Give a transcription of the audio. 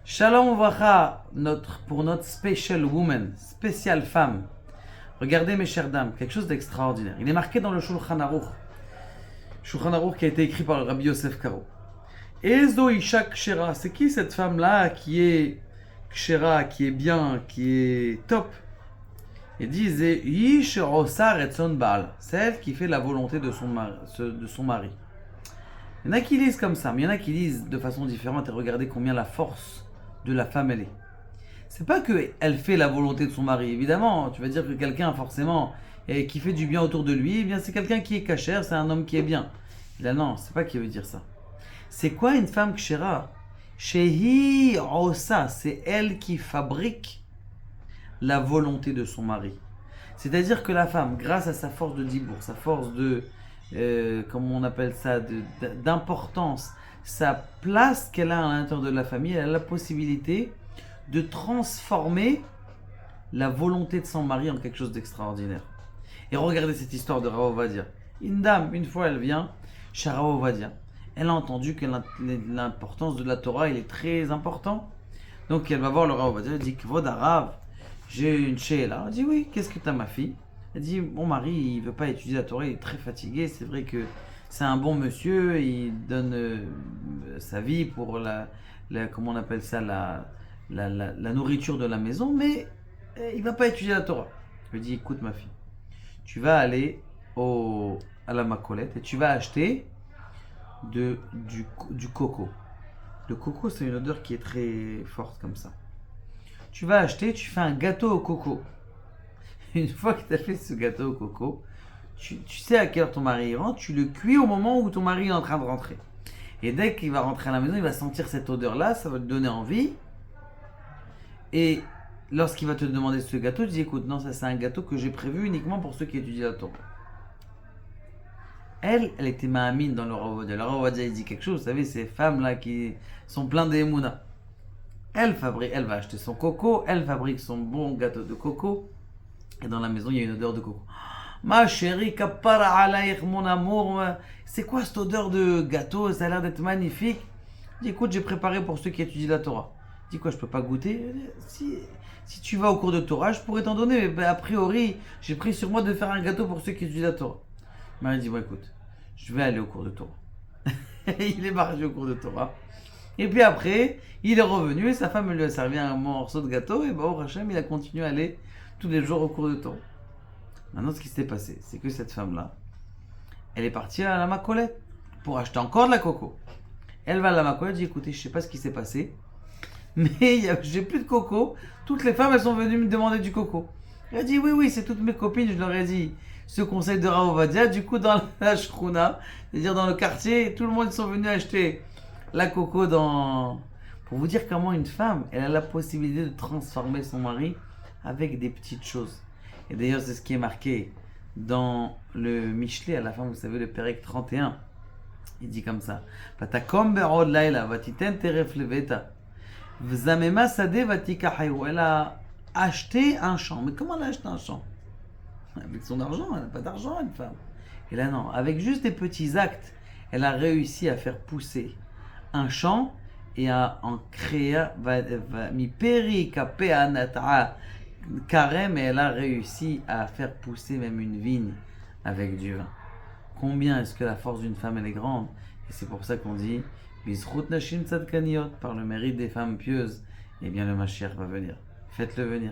Shalom Uvracha, pour notre special woman, spéciale femme. Regardez mes chères dames, quelque chose d'extraordinaire. Il est marqué dans le Shulchan Aruch. Shulchan Aruch qui a été écrit par le Rabbi Yosef Karo. Ezo Isha Kshera, c'est qui cette femme-là qui est Kshera, qui est bien, qui est top? Il dit Yish Rosa Retzon Baal, celle qui fait la volonté de son mari. Il y en a qui lisent comme ça, mais il y en a qui lisent de façon différente et regardez combien la force de la femme elle est. C'est pas qu'elle fait la volonté de son mari, évidemment, tu vas dire que quelqu'un forcément qui fait du bien autour de lui, eh bien c'est quelqu'un qui est cachère, c'est un homme qui est bien. Là non, c'est pas qui veut dire ça. C'est quoi une femme kshera? Shehi Osa, c'est elle qui fabrique la volonté de son mari. C'est-à-dire que la femme, grâce à sa force de dibour, sa force de comment on appelle ça, d'importance, sa place qu'elle a à l'intérieur de la famille, elle a la possibilité de transformer la volonté de son mari en quelque chose d'extraordinaire. Et regardez cette histoire de Rav Ovadia. Une dame, une fois elle vient chez Rav Ovadia. Elle a entendu que l'importance de la Torah, il est très important. Donc elle va voir le Rav Ovadia, elle dit, Kvod Arav, j'ai une sheila. Elle dit, oui, qu'est-ce que t'as ma fille? Elle dit, mon mari, il veut pas étudier la Torah, il est très fatigué. C'est vrai que c'est un bon monsieur, il donne sa vie pour comment on appelle ça, la nourriture de la maison, mais il va pas étudier la Torah. Je lui dis, écoute ma fille, tu vas aller à la Macolette et tu vas acheter du coco. Le coco, c'est une odeur qui est très forte comme ça. Tu vas acheter, tu fais un gâteau au coco. Une fois que tu as fait ce gâteau au coco, tu sais à quelle heure ton mari rentre, tu le cuis au moment où ton mari est en train de rentrer. Et dès qu'il va rentrer à la maison, il va sentir cette odeur-là, ça va te donner envie. Et lorsqu'il va te demander ce gâteau, tu dis écoute, non, ça c'est un gâteau que j'ai prévu uniquement pour ceux qui étudient la Torah. Elle était ma'amine dans le Rav Ovadia. Le Rav Ovadia, il dit quelque chose, vous savez, ces femmes-là qui sont pleines d'émouna. Elle va acheter son coco, elle fabrique son bon gâteau de coco. Et dans la maison, il y a une odeur de coco. Ma chérie, kapara alayk, mon amour, c'est quoi cette odeur de gâteau? Ça a l'air d'être magnifique. Je dis, écoute, j'ai préparé pour ceux qui étudient la Torah. Je dis quoi, je peux pas goûter? Si tu vas au cours de Torah, je pourrais t'en donner, mais a priori, j'ai pris sur moi de faire un gâteau pour ceux qui étudient la Torah. Marie dit, bon écoute, je vais aller au cours de Torah. Il est marché au cours de Torah. Et puis après, il est revenu et sa femme lui a servi un morceau de gâteau. Et au Hachem, il a continué à aller tous les jours au cours de Torah. Maintenant, ce qui s'est passé, c'est que cette femme-là, elle est partie à la Macolette pour acheter encore de la coco. Elle va à la Macolette, dit écoutez, je sais pas ce qui s'est passé, mais j'ai plus de coco. Toutes les femmes, elles sont venues me demander du coco. Elle a dit oui, c'est toutes mes copines, je leur ai dit ce conseil de Rav Ovadia. Du coup, dans la Shruna, c'est-à-dire dans le quartier, tout le monde sont venus acheter la coco pour vous dire comment une femme, elle a la possibilité de transformer son mari avec des petites choses. Et d'ailleurs, c'est ce qui est marqué dans le Michelet, à la fin, vous savez, le Pérec 31. Il dit comme ça. Vatakom berod laila, vatiten teref leveta. Vzamema sade vatikahayu. Elle a acheté un champ. Mais comment elle a acheté un champ? Avec son argent, elle n'a pas d'argent, une femme. Et là, non. Avec juste des petits actes, elle a réussi à faire pousser un champ et à en créer mi peri kapeanata carême, et elle a réussi à faire pousser même une vigne avec du vin. Combien est-ce que la force d'une femme elle est grande? Et c'est pour ça qu'on dit Bizrut Nashim Tzadkaniot, par le mérite des femmes pieuses, eh bien le Mashiach va venir. Faites-le venir.